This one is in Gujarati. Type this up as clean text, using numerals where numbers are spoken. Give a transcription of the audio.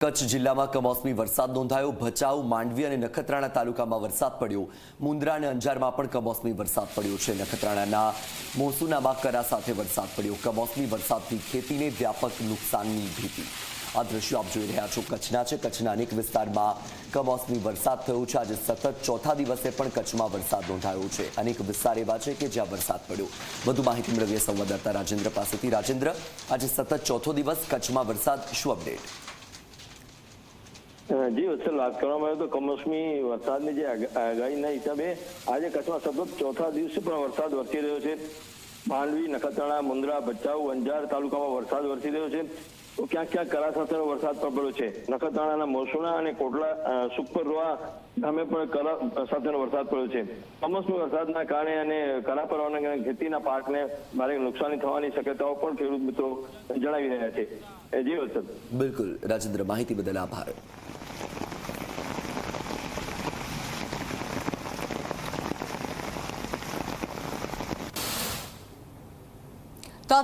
કચ્છ જિલ્લામાં કમોસમી વરસાદ નોંધાયો। ભચાઉ, માંડવી અને નખત્રાણા તાલુકામાં વરસાદ પડ્યો। મુન્દ્રા અને અંજારમાં પણ કમોસમી વરસાદ પડ્યો છે। નખત્રાણાના મોસુનામાં કરા સાથે વરસાદ પડ્યો। કમોસમી વરસાદથી ખેતીને વ્યાપક નુકસાનની ભીતિ। આ દ્રશ્યો આપ જોઈ રહ્યા છો કચ્છના છે। કચ્છના અનેક વિસ્તારમાં કમોસમી વરસાદ થયો છે। આજે સતત ચોથા દિવસે પણ કચ્છમાં વરસાદ નોંધાયો છે। અનેક વિસ્તાર એવા છે કે જ્યાં વરસાદ પડ્યો। વધુ માહિતી મેળવીએ સંવાદદાતા રાજેન્દ્ર પાસેથી। રાજેન્દ્ર, આજે સતત ચોથો દિવસ કચ્છમાં વરસાદ, શું અપડેટ? જી વત્સલ, વાત કરવામાં આવે તો કમોસમી વરસાદની જે આગાહીના હિસાબે આજે કચ્છમાં સતત ચોથા દિવસે પણ વરસાદ વરસી રહ્યો છે। માંડવી, નખત્રાણા, મુન્દ્રા, ભચાઉ, અંજાર તાલુકામાં વરસાદ વરસી રહ્યો છે। તો ક્યાંક ક્યાંક કરા સાથેનો વરસાદ પણ પડ્યો છે। નખત્રાણાના મોસુણા અને કોટલા સુપરરોઆ ગામે પણ કરા સાથેનો વરસાદ પડ્યો છે। કમોસમી વરસાદના કારણે અને કરા પડવાના કારણે ખેતીના પાકને ભારે નુકસાની થવાની શક્યતાઓ પણ ખેડૂત મિત્રો જણાવી રહ્યા છે। જી વત્સલ। બિલકુલ રાજેન્દ્ર, માહિતી બદલ આભાર।